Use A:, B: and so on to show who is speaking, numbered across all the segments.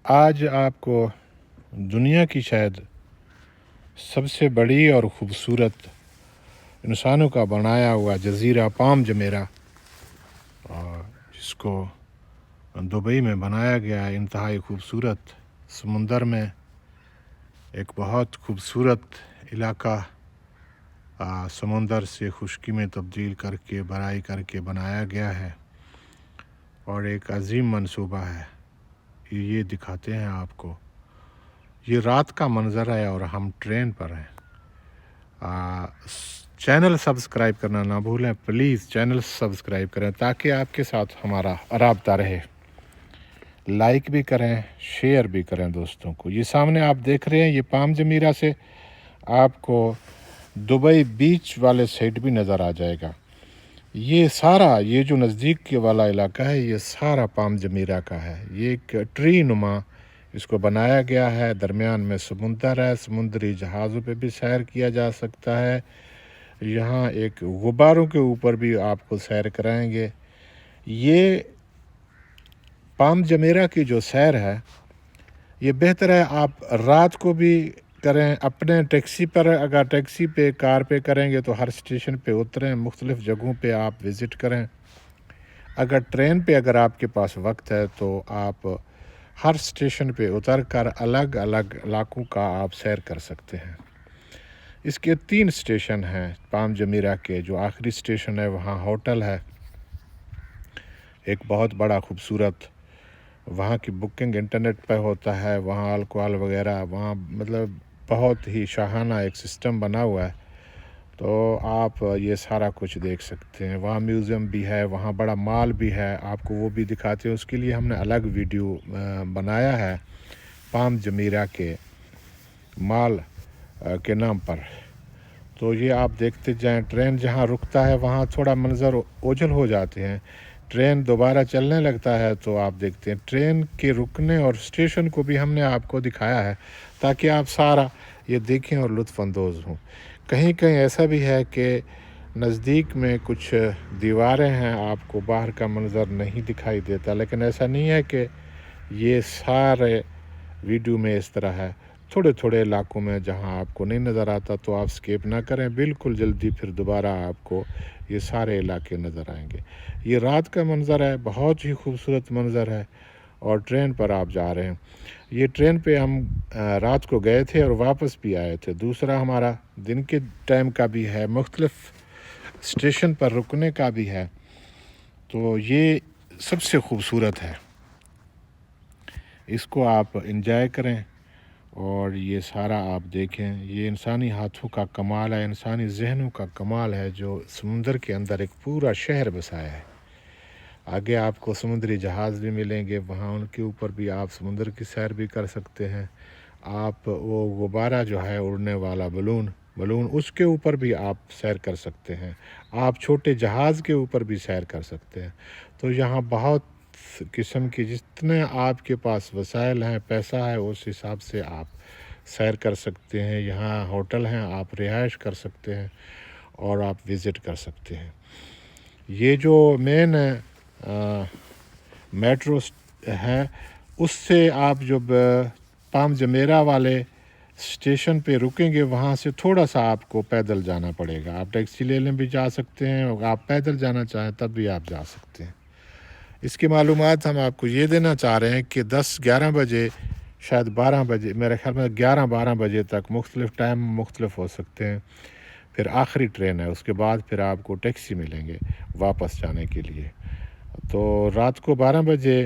A: آج آپ کو دنیا کی شاید سب سے بڑی اور خوبصورت انسانوں کا بنایا ہوا جزیرہ پام جمیرہ، جس کو دبئی میں بنایا گیا ہے، انتہائی خوبصورت سمندر میں ایک بہت خوبصورت علاقہ سمندر سے خشکی میں تبدیل کر کے بڑائی کر کے بنایا گیا ہے، اور ایک عظیم منصوبہ ہے۔ یہ دکھاتے ہیں آپ کو۔ یہ رات کا منظر ہے اور ہم ٹرین پر ہیں۔ چینل سبسکرائب کرنا نہ بھولیں، پلیز چینل سبسکرائب کریں تاکہ آپ کے ساتھ ہمارا رابطہ رہے۔ لائک بھی کریں، شیئر بھی کریں دوستوں کو۔ یہ سامنے آپ دیکھ رہے ہیں، یہ پام جمیرہ سے آپ کو دبئی بیچ والے سائڈ بھی نظر آ جائے گا۔ یہ جو نزدیک کے والا علاقہ ہے، یہ سارا پام جمیرہ کا ہے۔ یہ ایک ٹری نما اس کو بنایا گیا ہے، درمیان میں سمندر ہے، سمندری جہازوں پہ بھی سیر کیا جا سکتا ہے۔ یہاں ایک غباروں کے اوپر بھی آپ کو سیر کرائیں گے۔ یہ پام جمیرہ کی جو سیر ہے، یہ بہتر ہے آپ رات کو بھی کریں، اپنے ٹیکسی پر، اگر ٹیکسی پہ کار پہ کریں گے تو ہر اسٹیشن پہ اتریں، مختلف جگہوں پہ آپ وزٹ کریں۔ اگر ٹرین پہ اگر آپ کے پاس وقت ہے تو آپ ہر اسٹیشن پہ اتر کر الگ الگ علاقوں کا آپ سیر کر سکتے ہیں۔ اس کے 3 اسٹیشن ہیں پام جمیرہ کے۔ جو آخری اسٹیشن ہے وہاں ہوٹل ہے، ایک بہت بڑا خوبصورت، وہاں کی بکنگ انٹرنیٹ پہ ہوتا ہے، وہاں الکوہل وغیرہ، وہاں مطلب بہت ہی شاہانہ ایک سسٹم بنا ہوا ہے، تو آپ یہ سارا کچھ دیکھ سکتے ہیں۔ وہاں میوزیم بھی ہے، وہاں بڑا مال بھی ہے، آپ کو وہ بھی دکھاتے ہیں۔ اس کے لیے ہم نے الگ ویڈیو بنایا ہے پام جمیرہ کے مال کے نام پر، تو یہ آپ دیکھتے جائیں۔ ٹرین جہاں رکتا ہے وہاں تھوڑا منظر اوجھل ہو جاتے ہیں، ٹرین دوبارہ چلنے لگتا ہے تو آپ دیکھتے ہیں۔ ٹرین کے رکنے اور اسٹیشن کو بھی ہم نے آپ کو دکھایا ہے تاکہ آپ سارا یہ دیکھیں اور لطف اندوز ہوں۔ کہیں کہیں ایسا بھی ہے کہ نزدیک میں کچھ دیواریں ہیں، آپ کو باہر کا منظر نہیں دکھائی دیتا، لیکن ایسا نہیں ہے کہ یہ سارے ویڈیو میں اس طرح ہے۔ تھوڑے تھوڑے علاقوں میں جہاں آپ کو نہیں نظر آتا تو آپ سکیپ نہ کریں، بالکل جلدی پھر دوبارہ آپ کو یہ سارے علاقے نظر آئیں گے۔ یہ رات کا منظر ہے، بہت ہی خوبصورت منظر ہے، اور ٹرین پر آپ جا رہے ہیں۔ یہ ٹرین پہ ہم رات کو گئے تھے اور واپس بھی آئے تھے۔ دوسرا ہمارا دن کے ٹائم کا بھی ہے، مختلف اسٹیشن پر رکنے کا بھی ہے، تو یہ سب سے خوبصورت ہے۔ اس کو آپ انجوائے کریں اور یہ سارا آپ دیکھیں۔ یہ انسانی ہاتھوں کا کمال ہے، انسانی ذہنوں کا کمال ہے، جو سمندر کے اندر ایک پورا شہر بسایا ہے۔ آگے آپ کو سمندری جہاز بھی ملیں گے، وہاں ان کے اوپر بھی آپ سمندر کی سیر بھی کر سکتے ہیں۔ آپ وہ غبارہ جو ہے اڑنے والا بلون اس کے اوپر بھی آپ سیر کر سکتے ہیں۔ آپ چھوٹے جہاز کے اوپر بھی سیر کر سکتے ہیں۔ تو یہاں بہت قسم کی، جتنے آپ کے پاس وسائل ہیں، پیسہ ہے، اس حساب سے آپ سیر کر سکتے ہیں۔ یہاں ہوٹل ہیں، آپ رہائش کر سکتے ہیں اور آپ وزٹ کر سکتے ہیں۔ یہ جو مین میٹرو ہے، اس سے آپ جب پام جمیرہ والے اسٹیشن پہ رکیں گے، وہاں سے تھوڑا سا آپ کو پیدل جانا پڑے گا۔ آپ ٹیکسی لے لیں بھی جا سکتے ہیں، اور آپ پیدل جانا چاہیں تب بھی آپ جا سکتے ہیں۔ اس کی معلومات ہم آپ کو یہ دینا چاہ رہے ہیں کہ 10-11 بجے، شاید 12 بجے، میرے خیال میں 11-12 بجے تک، مختلف ٹائم مختلف ہو سکتے ہیں، پھر آخری ٹرین ہے۔ اس کے بعد پھر آپ کو ٹیکسی ملیں گے واپس جانے کے لیے۔ تو رات کو 12 بجے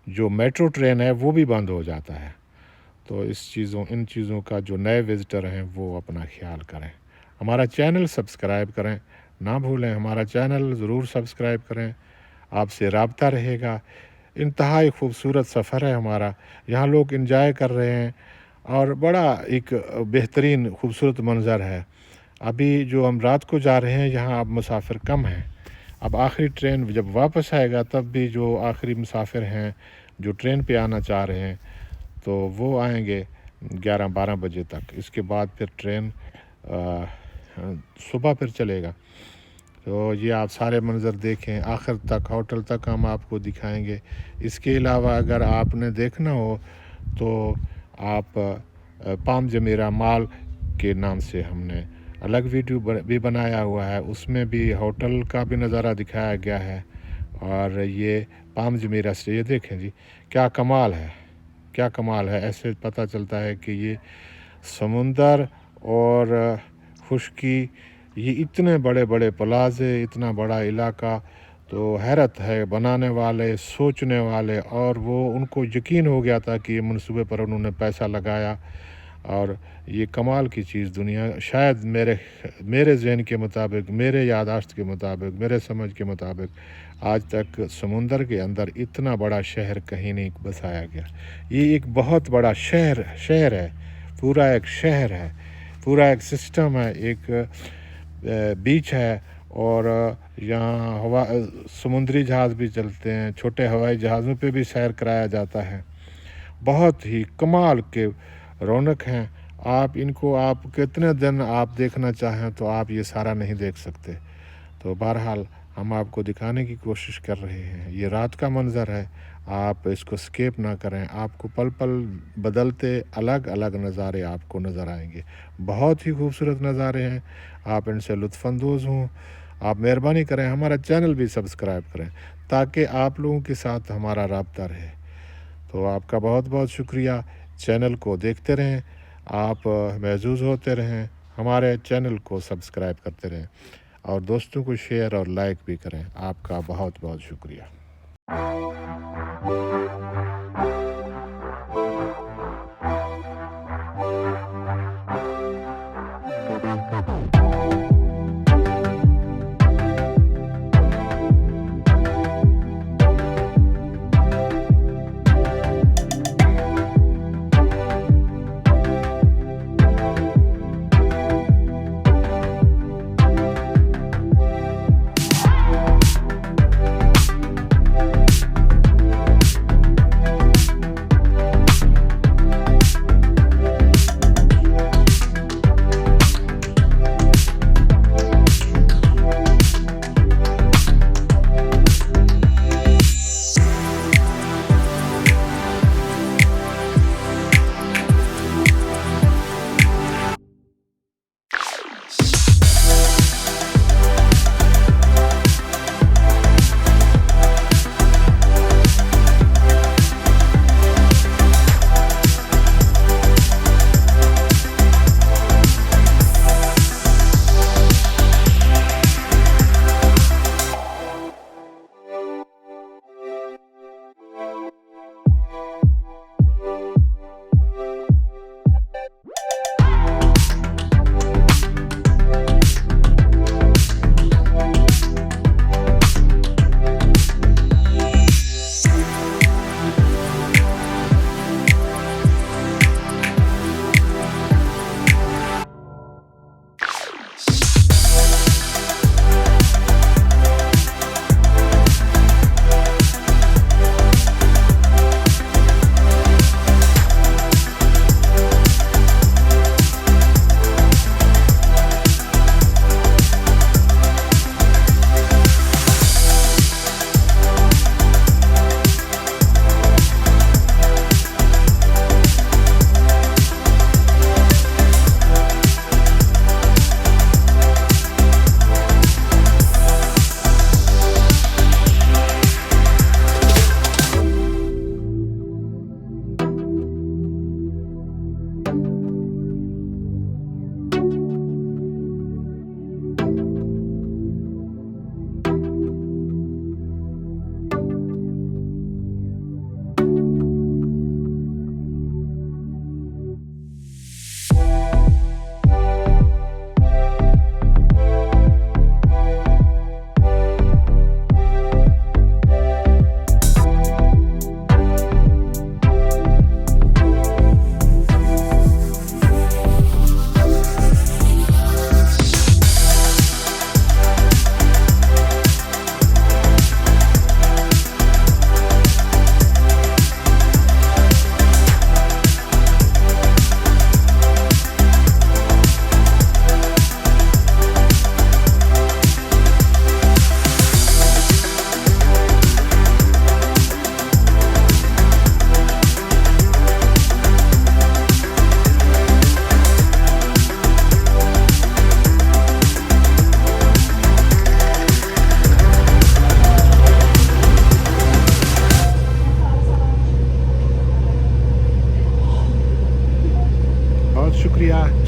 A: جو میٹرو ٹرین ہے وہ بھی بند ہو جاتا ہے۔ تو ان چیزوں کا جو نئے وزٹر ہیں وہ اپنا خیال کریں۔ ہمارا چینل سبسکرائب کریں نہ بھولیں، ہمارا چینل ضرور سبسکرائب کریں، آپ سے رابطہ رہے گا۔ انتہائی خوبصورت سفر ہے ہمارا، یہاں لوگ انجوائے کر رہے ہیں، اور بڑا ایک بہترین خوبصورت منظر ہے۔ ابھی جو ہم رات کو جا رہے ہیں، یہاں اب مسافر کم ہیں۔ اب آخری ٹرین جب واپس آئے گا تب بھی جو آخری مسافر ہیں جو ٹرین پہ آنا چاہ رہے ہیں تو وہ آئیں گے 11-12 بجے تک۔ اس کے بعد پھر ٹرین صبح پھر چلے گا۔ تو یہ آپ سارے منظر دیکھیں آخر تک، ہوٹل تک ہم آپ کو دکھائیں گے۔ اس کے علاوہ اگر آپ نے دیکھنا ہو تو آپ پام جمیرہ مال کے نام سے ہم نے الگ ویڈیو بھی بنایا ہوا ہے، اس میں بھی ہوٹل کا بھی نظارہ دکھایا گیا ہے۔ اور یہ پام جمیرہ سے یہ دیکھیں جی کیا کمال ہے، کیا کمال ہے۔ ایسے پتہ چلتا ہے کہ یہ سمندر اور خشکی، یہ اتنے بڑے بڑے پلازے، اتنا بڑا علاقہ، تو حیرت ہے بنانے والے، سوچنے والے، اور وہ ان کو یقین ہو گیا تھا کہ یہ منصوبے پر انہوں نے پیسہ لگایا۔ اور یہ کمال کی چیز دنیا شاید میرے ذہن کے مطابق، میرے یادداشت کے مطابق، میرے سمجھ کے مطابق آج تک سمندر کے اندر اتنا بڑا شہر کہیں نہیں بسایا گیا۔ یہ ایک بہت بڑا شہر ہے، پورا ایک شہر ہے، پورا ایک سسٹم ہے، ایک بیچ ہے، اور یہاں سمندری جہاز بھی چلتے ہیں، چھوٹے ہوائی جہازوں پہ بھی سیر کرایا جاتا ہے۔ بہت ہی کمال کے رونق ہیں۔ آپ ان کو آپ کتنے دن آپ دیکھنا چاہیں تو آپ یہ سارا نہیں دیکھ سکتے۔ تو بہرحال ہم آپ کو دکھانے کی کوشش کر رہے ہیں۔ یہ رات کا منظر ہے، آپ اس کو سکیپ نہ کریں، آپ کو پل پل بدلتے الگ الگ نظارے آپ کو نظر آئیں گے۔ بہت ہی خوبصورت نظارے ہیں، آپ ان سے لطف اندوز ہوں۔ آپ مہربانی کریں ہمارا چینل بھی سبسکرائب کریں تاکہ آپ لوگوں کے ساتھ ہمارا رابطہ رہے۔ تو آپ کا بہت بہت شکریہ۔ چینل کو دیکھتے رہیں، آپ محظوظ ہوتے رہیں، ہمارے چینل کو سبسکرائب کرتے رہیں، اور دوستوں کو شیئر اور لائک بھی کریں۔ آپ کا بہت بہت شکریہ۔